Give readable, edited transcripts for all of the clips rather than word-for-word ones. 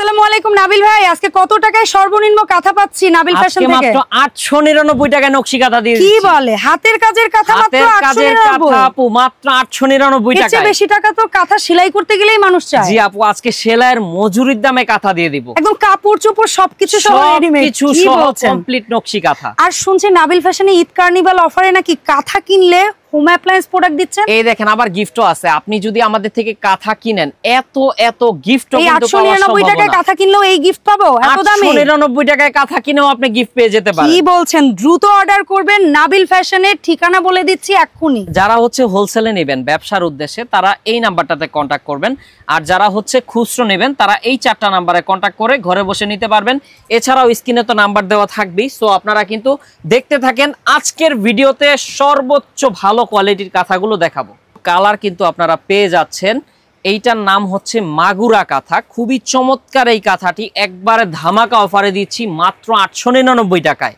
আসসালামু আলাইকুম নাবিল ভাই, আজকে কত টাকায় সর্বনিম্ন কাঁথা পাচ্ছি নাবিল ফ্যাশন থেকে? মাত্র 899 টাকায় নকশি কাঁথা দিয়ে দিচ্ছি। কি বলে, হাতের কাজের কাঁথা মাত্র 899? আপু মাত্র 899 টাকায়। এর বেশি টাকা তো কাঁথা সেলাই করতে গেলেই মানুষ চায়। জি আপু, আজকে সেলাইয়ের মজুরির দামে কাঁথা দিয়ে দিব। একদম কাপড় চোপড় সবকিছু সহ রেডিমেড, কিছু সহ কমপ্লিট নকশি কাঁথা। আর শুনছি নাবিল ফ্যাশনে ঈদ কার্নিভাল অফারে নাকি কাঁথা কিনলে হোম অ্যাপ্লায়েন্স প্রোডাক্ট দিচ্ছেন। এই দেখেন, আবার গিফটও আছে। আপনি যদি আমাদের থেকে কাঁথা কিনেন, এত গিফটও কিন্তু পাওয়া সম্ভব না। 899 টাকায় কাঁথা কিনলেও এই গিফট পাবো? এত দামে 899 টাকায় কাঁথা কিনেও আপনি গিফট পেয়ে যেতে পারেন। কি বলছেন? দ্রুত অর্ডার করবেন। নাবিল ফ্যাশনের ঠিকানা বলে দিচ্ছি এক্ষুনি। যারা হচ্ছে হোলসেলে নেবেন ব্যবসার উদ্দেশ্যে, তারা এই নাম্বারটাতে কন্টাক্ট করবেন। আর যারা হচ্ছে খুচরো নেবেন, তারা এই 4টা নাম্বারে কন্টাক্ট করে ঘরে বসে নিতে পারবেন। এছাড়াও স্ক্রিনে তো নাম্বার দেওয়া থাকবেই। সো আপনারা কিন্তু দেখতে থাকেন। আজকের ভিডিওতে সর্বোচ্চ ভালো কোয়ালিটির কাঁথাগুলো দেখাবো। কালার কিন্তু আপনারা পেয়ে যাচ্ছেন। এইটার নাম হচ্ছে মাগুরা কাঁথা। খুবই চমৎকার এই কাঁথাটি, একবারে ধামাকা অফারে দিচ্ছি মাত্র 899 টাকায়।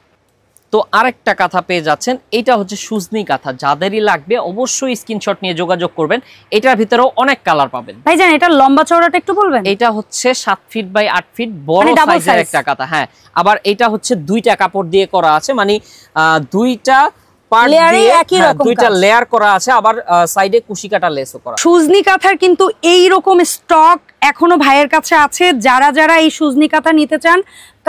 তো আরেকটা কাঁথা পেয়ে যাচ্ছেন, এটা হচ্ছে সুজনি কাঁথা। যাদেরই লাগবে অবশ্যই স্ক্রিনশট নিয়ে যোগাযোগ করবেন। এটার ভিতরেও অনেক কালার পাবেন। ভাই জান, এটা লম্বা চওড়াটা একটু বলবেন? এটা হচ্ছে 7 ফিট বাই 8 ফিট বড় সাইজের একটা কাঁথা। হ্যাঁ, আবার এটা হচ্ছে 2টা কাপড় দিয়ে করা আছে, মানে 2টা দুইটা লেয়ার করা আছে, আবার সাইডে কুশি কাটা লেসও করা। সুজনি কাঁথার কিন্তু এই রকম স্টক এখনো ভাইয়ের কাছে আছে। যারা এই সুজনি কাঁথা নিতে চান,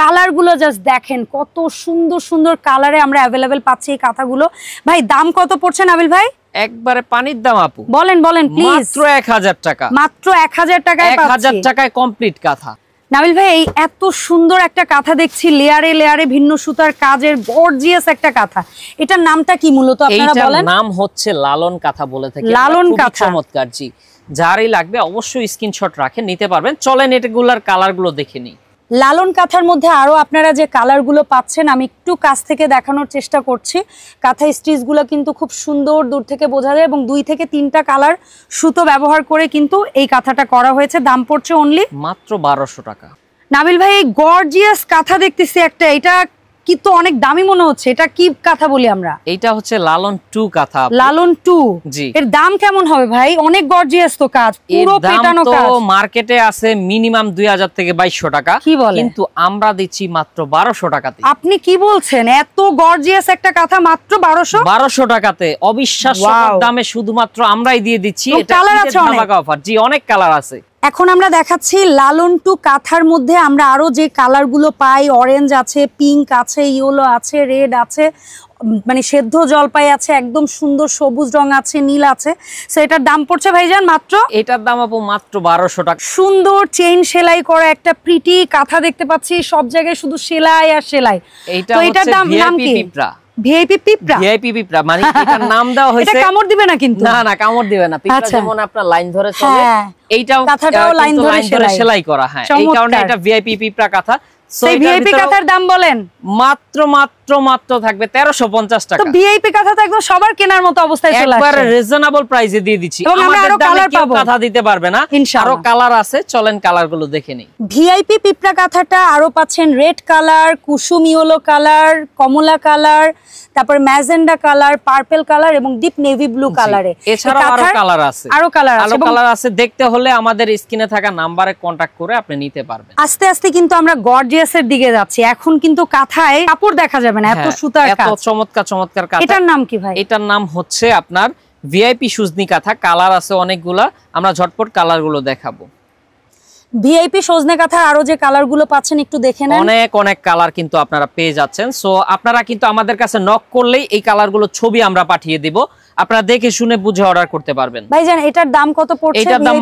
কালার গুলো জাস্ট দেখেন, কত সুন্দর সুন্দর কালারে আমরা অ্যাভেলেবেল পাচ্ছি এই কাঁথাগুলো। ভাই দাম কত পড়ছে নাবিল ভাই? একবারে পানির দাম আপু। বলেন প্লিজ। মাত্র 1000 টাকা। মাত্র 1000 টাকায় পাচ্ছি। 1000 টাকায় কমপ্লিট কাঁথা। নাবিল ভাই, এই এত সুন্দর একটা কাঁথা দেখছি, লেয়ারে লেয়ারে ভিন্ন সুতার কাজের গর্জিয়াস একটা কাঁথা। এটার নামটা কি মূলত আপনারা বলেন? এটার নাম হচ্ছে লালন কাঁথা বলে থাকি। লালন কাঁথা। চমৎকার। জি, যারই লাগবে অবশ্যই স্ক্রিনশট রাখেন, নিতে পারবেন। চলেন এগুলার কালারগুলো দেখে নিই। লালন কাঁথার মধ্যে আরো আপনারা যে কালারগুলো পাচ্ছেন, আমি একটু কাছ থেকে দেখানোর চেষ্টা করছি। কাঁথা স্টিচগুলো কিন্তু খুব সুন্দর, দূর থেকে বোঝা যায়, এবং 2 থেকে 3টা কালার সুতো ব্যবহার করে কিন্তু এই কাঁথাটা করা হয়েছে। দাম পড়ছে অনলি মাত্র 1200 টাকা। নাবিল ভাই, এই গর্জিয়াস কাঁথা দেখতেছি একটা, এটা কিন্তু অনেক দামি মনে হচ্ছে। এটা কি কাঁথা বলি আমরা? এটা হচ্ছে লালন 2 কাঁথা। লালন 2? জি। এর দাম কেমন হবে ভাই? অনেক গর্জিয়াস তো কাজ, পুরো পেটানো কাজ। তো মার্কেটে আছে মিনিমাম 2000 থেকে 2200 টাকা, কিন্তু আমরা দিচ্ছি মাত্র 1200 টাকাতে। আপনি কি বলছেন? এত গর্জিয়াস একটা কাঁথা মাত্র 1200 টাকাতে অবিশ্বাস্য দামে শুধুমাত্র আমরাই দিয়ে দিচ্ছি। এটা ধামাকা অফার। জি, অনেক কালার আছে। এখন আমরা দেখাচ্ছি লালন 2 কাঁথার মধ্যে আমরা আরো যে কালার গুলো পাই, অরেঞ্জ আছে, পিঙ্ক আছে, ইয়েলো আছে, রেড আছে, মানে সেদ্ধ জলপাই আছে, একদম সুন্দর সবুজ রং আছে, নীল আছে। সো এটার দাম পড়ছে ভাইজান মাত্র? এটার দাম আপু মাত্র 1200 টাকা। সুন্দর চেইন সেলাই করা একটা প্রিটি কাঁথা দেখতে পাচ্ছি, সব জায়গায় শুধু সেলাই আর সেলাই। তো এটার নাম কি? ভিআইপি পিঁপড়া। ভিআইপি পিঁপড়া, মানে এটার নাম দেওয়া হয়েছে। এটা কামড় দিবে না কিন্তু? না কামড় দিবে না। পিঁপড়া যেমন আপনার লাইন ধরে চলে, এইটাও কাঁথাটাও লাইন ধরে সেলাই করা। হ্যাঁ, এই কারণে এটা ভিআইপি পিঁপড়া কাঁথা। সেই ভিআইপি কাঁথার দাম বলেন? মাত্র থাকবে 1350 টাকা। তো ভিআইপি কাঁথা তো একদম সবার কেনার মতো অবস্থায় চলে আসছে। একবারে রিজনেবল প্রাইসে দিয়ে দিচ্ছি। আমাদের দামে কেউ কাঁথা দিতে পারবে না। আরো কালার আছে, চলেন কালারগুলো দেখে নিই। ভিআইপি পিঁপড়া কাঁথাটা আরো পাচ্ছেন রেড কালার, কুসুম ইয়েলো কালার, কমলা কালার, তারপর ম্যাজেন্ডা কালার, পার্পল কালার এবং ডিপ নেভি ব্লু কালারে। এছাড়াও আরো কালার আছে। দেখতে হলে আমাদের স্ক্রিনে থাকা নম্বরে কন্টাক্ট করে আপনি নিতে পারবেন। আস্তে আস্তে কিন্তু আমরা গর্জিয়াসের দিকে যাচ্ছি। এখন কিন্তু কাঁথায় কাপড় দেখা যাবে না, এত সুতার কাজ, এত চমৎকার কাঁথা। এটার নাম কি ভাই? এটার নাম হচ্ছে আপনার ভিআইপি সুজনি কাঁথা। কালার আছে অনেকগুলা, আমরা ঝটপট কালারগুলো দেখাবো। ভিআইপি সজনে কাঁথার আরো যে কালারগুলো পাচ্ছেন একটু দেখে নেন। অনেক কালার কিন্তু আপনারা পেয়ে যাচ্ছেন। সো আপনারা কিন্তু আমাদের কাছে নক করলেই এই কালারগুলো ছবি আমরা পাঠিয়ে দিব, আপনারা দেখে শুনে বুঝে অর্ডার করতে পারবেন। ভাইজান, এটার দাম কত পড়ছে? এটার দাম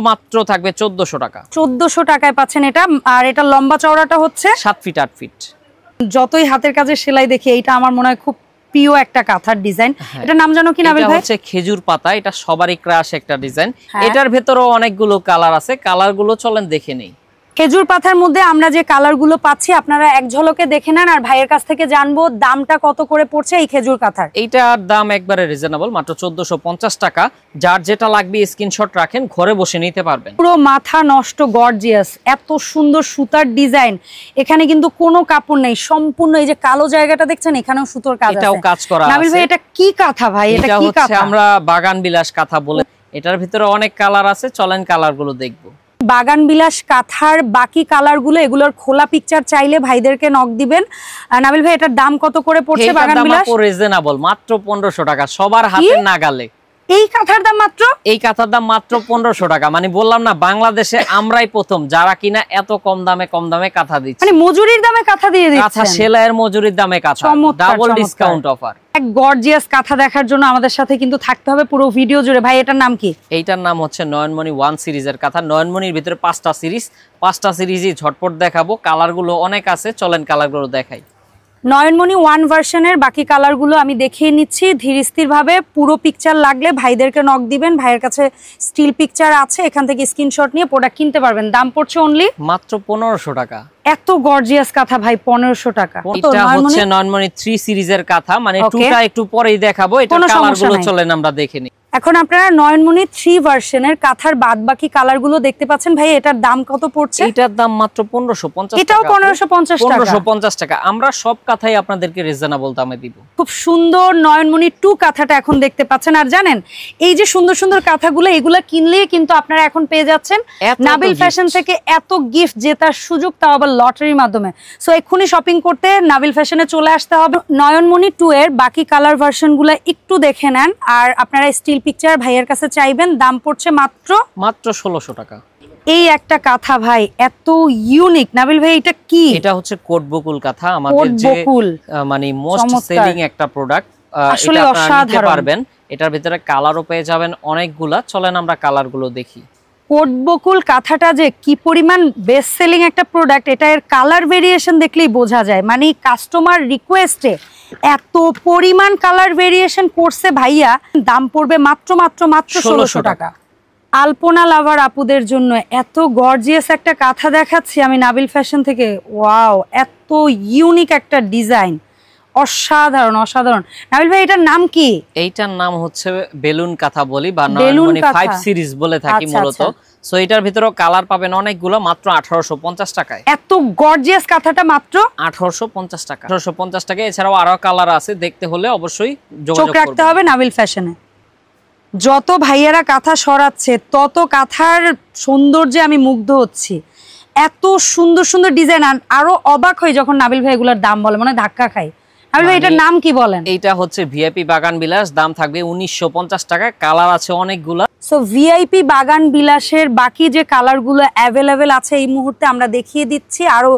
মাত্র থাকবে 1400 টাকা। 1400 টাকায় পাচ্ছেন এটা। আর এটা লম্বা চওড়াটা হচ্ছে 7 ফিট 8 ফিট। যতই হাতের কাজের সেলাই দেখি, এইটা আমার মনে হয় খুব প্রিয় একটা কাঁথার ডিজাইন। এটা নাম জানো কি নাবিল ভাই? এটা হচ্ছে খেজুর পাতা। এটা সবারই ক্রাশ একটা ডিজাইন। এটার ভেতরেও অনেকগুলো কালার আছে, কালারগুলো চলেন দেখে নেই। খেজুর পাতার মধ্যে আমরা যে কালারগুলো পাচ্ছি আপনারা এক ঝলকে দেখে নেন, আর ভাইয়ের কাছ থেকে জানবো দামটা কত করে পড়ছে এই খেজুর কাঁথার। এইটার দাম একবারে রিজনেবল, মাত্র 1450 টাকা। যার যেটা লাগবে স্ক্রিনশট রাখেন, ঘরে বসে নিতে পারবেন। পুরো মাথা নষ্ট গর্জিয়াস, এত সুন্দর সুতার ডিজাইন। এখানে কিন্তু কোনো কাপড় নেই, সম্পূর্ণ এই যে কালো জায়গাটা দেখছেন, এখানেও সুতোর কাজ আছে। এটাও কাজ করা আছে। নাবিল ভাই, এটা কি কাঁথা ভাই? এটা কি কাঁথা? আমরা বাগান বিলাস কাঁথা বলে। এটার ভিতরে অনেক কালার আছে, চলেন কালারগুলো দেখবো। বাগান বিলাস কাঁথার বাকি কালারগুলো, এগুলোর খোলা পিকচার চাইলে ভাইদেরকে নক দিবেন। নাবিল ভাই এটার দাম কত করে পড়ছে বাগান বিলাস? রিজনেবল, মাত্র 1500 টাকা, সবার হাতে নাগালে। এই কাঁথার দাম মাত্র, এই কাঁথার দাম মাত্র 1500 টাকা। মানে বললাম না, বাংলাদেশে আমরাই প্রথম যারা কিনা এত কম দামে কাঁথা দিচ্ছে। মানে মজুরির দামে কাঁথা দিয়ে দিচ্ছেন। কাঁথা সেলাইয়ের মজুরির দামে কাঁথা, ডাবল ডিসকাউন্ট অফার। এক গর্জিয়াস কাঁথা দেখার জন্য আমাদের সাথে কিন্তু থাকতে হবে পুরো ভিডিও জুড়ে। ভাই এটার নাম কি? এইটার নাম হচ্ছে নয়নমণি 1 সিরিজের কাঁথা। নয়নমণির ভিতরে 5টা সিরিজ, 5টা সিরিজই ঝটপট দেখাবো। কালারগুলো অনেক আছে, চলেন কালারগুলো দেখাই। নয়নমণি 1 ভার্সনের বাকি কালারগুলো আমি দেখিয়ে নিচ্ছি ধীর স্থির ভাবে। পুরো পিকচার লাগলে ভাইদেরকে নক দিবেন, ভাইয়ের কাছে স্টিল পিকচার আছে, এখান থেকে স্ক্রিনশট নিয়ে প্রোডাক্ট কিনতে পারবেন। দাম পড়ছে অনলি মাত্র 1500 টাকা। এত গর্জিয়াস কাঁথা ভাই 1500 টাকা। এটা হচ্ছে নয়নমণি 3 সিরিজের কাঁথা, মানে টুটা একটু পরেই দেখাবো। এটা কালারগুলো চলেন আমরা দেখে নিই। এখন আপনারা নয়নমণি 3 ভার্সনের কাঁথার বাদবাকি কালারগুলো দেখতে পাচ্ছেন। ভাই এটার দাম কত পড়ছে? এটার দাম মাত্র 1550 টাকা। এটাও 1550 টাকা। 1550 টাকা। আমরা সব কাঁথাই আপনাদেরকে রিজনেবল দামে দিব। খুব সুন্দর নয়নমণি 2 কাঁথাটা এখন দেখতে পাচ্ছেন। আর জানেন এই যে সুন্দর সুন্দর কাঁথাগুলো, এগুলা কিনলেই কিন্তু আপনারা এখন পেয়ে যাচ্ছেন নাবিল ফ্যাশন থেকে এত গিফট জেতার সুযোগ, তাও আবার লটারির মাধ্যমে। সো এক্ষুনি শপিং করতে নাবিল ফ্যাশনে চলে আসতে হবে। নয়নমণি 2 এর বাকি কালার ভার্সনগুলো একটু দেখে নেন, আর আপনারা স্টিল পিকচার ভাইয়ের কাছে চাইবেন। দাম পড়ছে মাত্র 1600 টাকা। এই একটা কাঁথা ভাই এত ইউনিক। নাবিল ভাই এটা কি? এটা হচ্ছে কোট বকুল কাঁথা, আমাদের যে মানে মোস্ট সেলিং একটা প্রোডাক্ট। আসলে অসাধারণ পারবেন। এটার ভিতরে কালারও পেয়ে যাবেন অনেকগুলা। চলেন আমরা কালারগুলো দেখি। কোট বকুল কাঁথাটা যে কি পরিমাণ বেস্ট সেলিং একটা প্রোডাক্ট, এটা এর কালার ভেরিয়েশন দেখলেই বোঝা যায়। মানে কাস্টমার রিকোয়েস্টে এত পরিমাণ কালার ভেরিয়েশন করছে ভাইয়া। দাম পড়বে মাত্র 1600 টাকা। আলপনা লাভার আপুদের জন্য এত গর্জিয়াস একটা কাঁথা দেখাচ্ছি আমি নাবিল ফ্যাশন থেকে। ওয়াও, এত ইউনিক একটা ডিজাইন, অসাধারণ অসাধারণ। নাবিল ভাই এটার নাম কি? এইটার নাম হচ্ছে বেলুন কাঁথা বলি, বা নয়নমণি 5 সিরিজ বলে থাকি মূলত। সো এটার ভিতরে কালার পাবেন অনেকগুলো, মাত্র 1850 টাকায়। এত গর্জিয়াস কাঁথাটা মাত্র 1850 টাকা। 1850 টাকা। এছাড়াও আরো কালার আছে, দেখতে হলে অবশ্যই চোখ রাখতে হবে নাবিল ফ্যাশনে। যত ভাইয়ারা কাঁথা সরাচ্ছে তত কাঁথার সৌন্দর্যে আমি মুগ্ধ হচ্ছি। এত সুন্দর সুন্দর ডিজাইন। আরো অবাক হই যখন নাবিল ভাই এগুলোর দাম বলে, মানে ধাক্কা খাই। নাবিল ভাই এটার নাম কি বলেন? এইটা হচ্ছে ভিআইপি বাগান বিলাস, দাম থাকবে 1950 টাকা। কালার আছে অনেকগুলা। সো ভিআইপি বাগান বিলাসের বাকি যে কালারগুলো অ্যাভেলেবেল আছে এই মুহূর্তে আমরা দেখিয়ে দিচ্ছি। আরো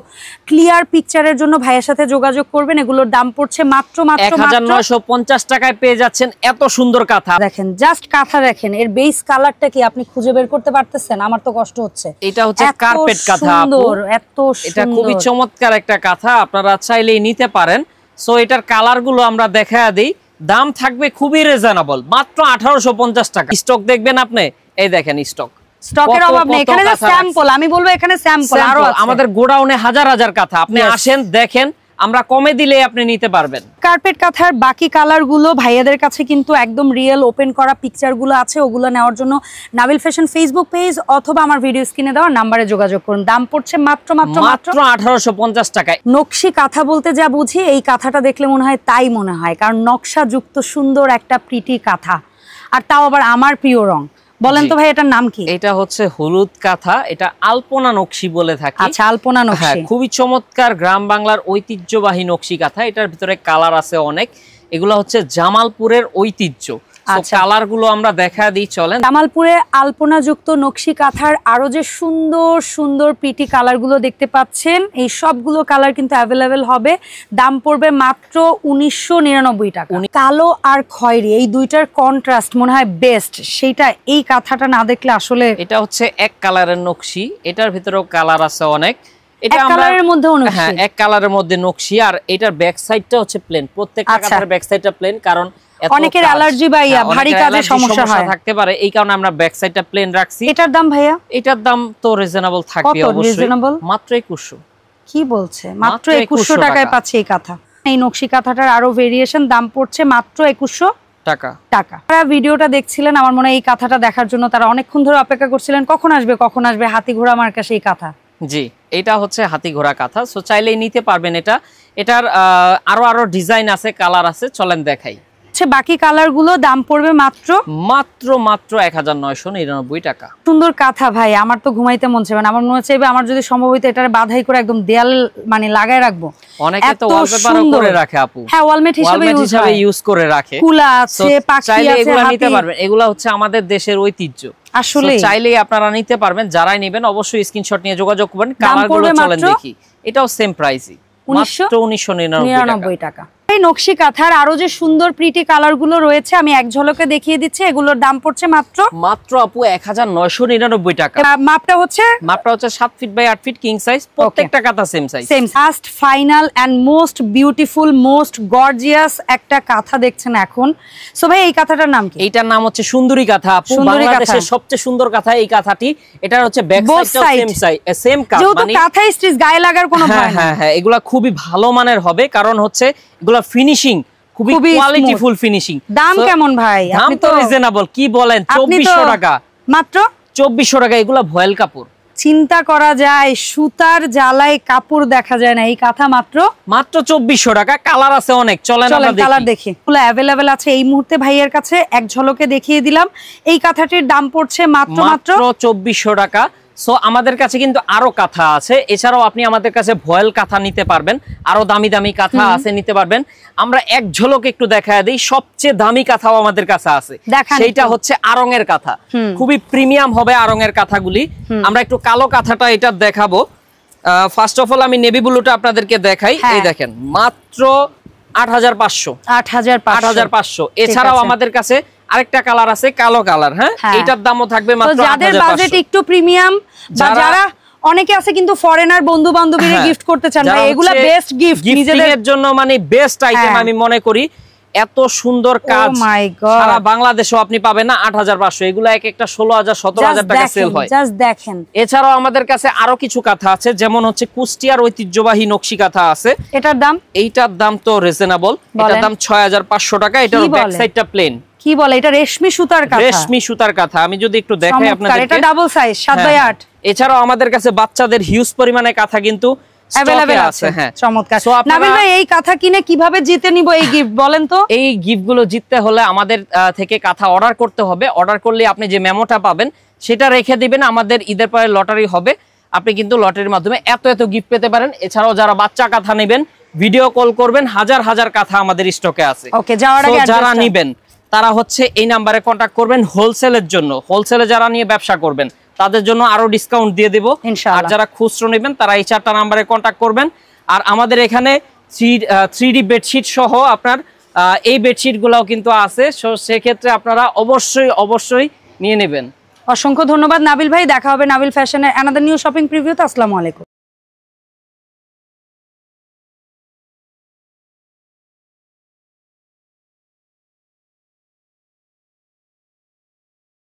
ক্লিয়ার পিকচারের জন্য ভাইয়ের সাথে যোগাযোগ করবেন। এগুলোর দাম পড়ছে মাত্র 1950 টাকায় পেয়ে যাচ্ছেন এত সুন্দর কাঁথা। দেখেন জাস্ট কাঁথা দেখেন, এর বেস কালারটা কি আপনি খুঁজে বের করতে পারতেছেন? আমার তো কষ্ট হচ্ছে। এটা হচ্ছে কার্পেট কাঁথা আপু, এত এটা খুবই চমৎকার একটা কাঁথা, আপনারা চাইলেই নিতে পারেন। সো এটার কালারগুলো আমরা দেখায় দিই। দাম থাকবে খুবই রিজনেবল, মাত্র 1850 টাকা। স্টক দেখবেন আপনি, এই দেখেন স্টক, স্টকের অভাব নেই। এখানে যে স্যাম্পল, আমি বলবো এখানে স্যাম্পল আরো আছে। আমাদের গোডাউনে হাজার হাজার কাঁথা, আপনি আসেন দেখেন, আমরা কমে দিলে আপনি নিতে পারবেন। কার্পেট কাঁথার বাকি কালারগুলো ভাইয়াদের কাছে কিন্তু একদম রিয়েল ওপেন করা পিকচারগুলো আছে। ওগুলো নেওয়ার জন্য নাবিল ফ্যাশন ফেসবুক পেজ অথবা আমার ভিডিও স্ক্রিনে দেওয়া নাম্বারে যোগাযোগ করুন। দাম পড়ছে মাত্র 1850 টাকায়। নকশি কাঁথা বলতে যা বুঝি, এই কাঁথাটা দেখলে মনে হয় তাই মনে হয়, কারণ নকশাযুক্ত সুন্দর একটা প্রিটি কাঁথা, আর তাও আবার আমার প্রিয় রং। বলেন তো ভাই এটার নাম কি? এটা হচ্ছে হলুদ কাঁথা, এটা আলপনা নকশি বলে থাকি। আচ্ছা, আলপনা নকশি। খুবই চমৎকার গ্রাম বাংলার ঐতিহ্যবাহী নকশি কাঁথা। এটার ভিতরে কালার আছে অনেক। এগুলো হচ্ছে জামালপুরের ঐতিহ্য। কালারগুলো আমরা দেখা দিই, চলেন। জামালপুরে আলপনাযুক্ত নকশি কাঁথার আরো যে সুন্দর সুন্দর প্রিটি কালারগুলো দেখতে পাচ্ছেন, এই সবগুলো কালার কিন্তু অ্যাভেলেবেল হবে। দাম পড়বে মাত্র 1999 টাকা। কালো আর খয়েরি এই দুইটার কন্ট্রাস্ট মনে হয় বেস্ট, সেইটা এই কাঁথাটা না দেখলে আসলে। এটা হচ্ছে এক কালারের নকশি, এটার ভিতরেও কালার আছে অনেক। এটা কালারের মধ্যে হ্যাঁ, এক কালারের মধ্যে নকশি। আর এটার ব্যাক সাইডটা হচ্ছে প্লেন, প্রত্যেকটা কাঁথার ব্যাক সাইডটা প্লেন, কারণ অনেকের অ্যালার্জি বা ভারী কাজে সমস্যা থাকতে পারে, এই কারণে আমরা ব্যাক সাইডটা প্লেন রাখছি। এটার দাম ভাইয়া? এটার দাম তো রিজনেবল থাকবে অবশ্যই, মাত্র 2100। কি বলছে? মাত্র 2100 টাকায় পাচ্ছে এই কাঁথা। এই নকশি কাঁথাটার আরো ভেরিয়েশন, দাম পড়ছে মাত্র 2100 টাকা। যারা ভিডিওটা দেখছিলেন, আমার মনে হয় এই কাঁথাটা দেখার জন্য তারা অনেকক্ষণ ধরে অপেক্ষা করছিলেন, কখন আসবে হাতি ঘোড়া মার্কা সেই কাঁথা। জি, এটা হচ্ছে হাতি ঘোড়া কাঁথা। সো চাইলেই নিতে পারবেন এটা। এটার আরো ডিজাইন আছে, কালার আছে, চলেন দেখাই। হচ্ছে বাকি কালার গুলো দাম পড়বে মাত্র মাত্র মাত্র 1999 টাকা। সুন্দর কাঁথা ভাই, আমার তো ঘুমাইতে মন চাইবে না, আমার মনে হচ্ছে আমার যদি সম্ভব হইতো এটারে বাধাই করে একদম দেয়াল মানে লাগায় রাখবো। অনেকে তো ওয়ালপেপারও করে রাখে আপু। হ্যাঁ, ওয়ালমেট হিসেবে ইউজ করে রাখে। কুলা আছে, পাখি আছে, এগুলা নিতে পারবেন। এগুলা হচ্ছে আমাদের দেশের ঐতিহ্য, আসলে চাইলেই আপনারা নিতে পারবেন। যারাই নেবেন অবশ্যই স্ক্রিনশট নিয়ে যোগাযোগ করবেন। কালারগুলো চলেন দেখি, এটাও সেম প্রাইসই, মাত্র 1999 টাকা। এই নকশি কাঁথার আরো যে সুন্দর প্রিটি কালার গুলো রয়েছে আমি এক ঝলকে দেখিয়ে দিচ্ছি। এগুলোর দাম পড়ছে মাত্র আপু 1999 টাকা। মাপটা হচ্ছে 7 feet by 8 feet king size, প্রত্যেকটা কাঁথা same size. First final and most beautiful most gorgeous একটা কাঁথা দেখছেন এখন। সো ভাই এই কাঁথাটার নাম কি? এইটার নাম হচ্ছে সুন্দরী কাঁথা আপু, বাংলাদেশের সবচেয়ে সুন্দর কাঁথা এই কাঁথাটি। এটা হচ্ছে ব্যাক সাইডটাও সেম সাইজ, সেম কাট, মানে কাঁথা স্টিচ গায়ে লাগার কোনো ভয় নাই। হ্যাঁ, এগুলা খুবই ভালো মানের হবে, কারণ হচ্ছে এগুলা ফিনিশিং খুবই কোয়ালিটিফুল ফিনিশিং। দাম কেমন ভাই? দাম তো রিজনেবল, কি বলেন? 2400 টাকা, মাত্র 2400 টাকা। এগুলা ভয়েল কাপড়, চিন্তা করা যায় সুতার জ্বালায় কাপড় দেখা যায় না। এই কাঁথা মাত্র 2400 টাকা। কালার আছে অনেক, চলেন আমরা দেখি। কালার দেখি, এগুলো अवेलेबल আছে এই মুহূর্তে ভাইয়ের কাছে। এক ঝলকে দেখিয়ে দিলাম। এই কাঁথাটির দাম পড়ছে মাত্র 2400 টাকা। সো আমাদের কাছে কিন্তু আরো কাঁথা আছে, এছাড়াও আপনি আমাদের কাছে ভয়েল কাঁথা নিতে পারবেন, আরো দামি দামি কাঁথা আছে নিতে পারবেন। আমরা এক ঝলক একটু দেখায় দিই, সবচেয়ে দামি কাঁথাও আমাদের কাছে আছে, সেইটা হচ্ছে আড়ং-এর কাঁথা। খুবই প্রিমিয়াম হবে আড়ং-এর কাঁথাগুলি। আমরা একটু কালো কাঁথাটা এটা দেখাবো। ফার্স্ট অফ অল আমি নেভি ব্লুটা আপনাদেরকে দেখাই। এই দেখেন, মাত্র 8500। এছাড়াও আমাদের কাছে আরেকটা কালার আছে, কালো কালার। হ্যাঁ, এটার দামও থাকবে মাত্র 8500। যাদের বাজেট একটু প্রিমিয়াম বা যারা অনেকে আছে কিন্তু ফরেনার বন্ধু বান্ধবীদের গিফট করতে চান, ভাই এগুলা বেস্ট গিফট নিজেদের জন্য, মানে বেস্ট আইটেম আমি মনে করি। এত সুন্দর কাজ সারা বাংলাদেশেও আপনি পাবেন না। 8500, এগুলা এক একটা 16000 17000 টাকা সেল হয়। জাস্ট দেখেন। এছাড়াও আমাদের কাছে আরো কিছু কাঁথা আছে, যেমন হচ্ছে কুষ্টিয়ার ঐতিহ্যবাহী নকশি কাঁথা আছে। এটার দাম? এইটার দাম তো রিজনেবল, এটার দাম 6500 টাকা। এটার ব্যাক সাইডটা প্লেন। কি বলে এটা? রেশমি সুতার কাঁথা। রেশমি সুতার কাঁথা। আমি যদি একটু দেখাই আপনাদেরকে, এটা ডাবল সাইজ 7/8। এছাড়াও আমাদের কাছে বাচ্চাদের হিউজ পরিমাণে কাঁথা কিন্তু अवेलेबल আছে। হ্যাঁ, চমৎকার। নাবিল ভাই এই কাঁথা কিনে কিভাবে জিতে নিব এই গিফট বলেন তো? এই গিফটগুলো জিততে হলে আমাদের থেকে কাঁথা অর্ডার করতে হবে। অর্ডার করলে আপনি যে মেমোটা পাবেন সেটা রেখে দিবেন। আমাদের ঈদের পরে লটারি হবে, আপনি কিন্তু লটারির মাধ্যমে এত গিফট পেতে পারেন। এছাড়াও যারা বাচ্চা কাঁথা নেবেন ভিডিও কল করবেন, হাজার হাজার কাঁথা আমাদের স্টকে আছে। ওকে, যাওয়ার আগে যারা নেবেন তারা হচ্ছে এই নাম্বারে কন্টাক্ট করবেন হোলসেলের জন্য। হোলসেলে যারা নিয়ে ব্যবসা করবেন তাদের জন্য আরো ডিসকাউন্ট দিয়ে দেব। আর যারা খুচরো নেবেন তারা এই 4টা নাম্বারে কন্টাক্ট করবেন। আর আমাদের এখানে 3D বেডশিট সহ আপনার এই বেডশিট গুলাও কিন্তু আছে, সেক্ষেত্রে আপনারা অবশ্যই নিয়ে নেবেন। অসংখ্য ধন্যবাদ নাবিল ভাই। দেখা হবে নাবিল ফ্যাশনের অ্যানাদার নিউ শপিং প্রিভিউতে। আসসালামু আলাইকুম।